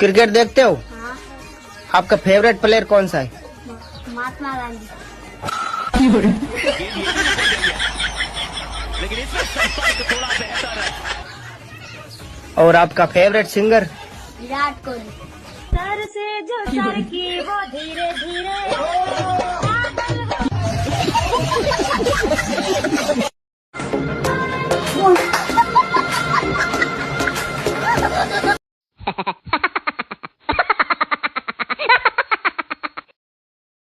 Cricket देखते हो? हाँ, आपका फेवरेट प्लेयर कौन सा है? महात्मा गांधी। और आपका favourite singer? Virat Kohli. Sir से जो सर की वो धीरे धीरे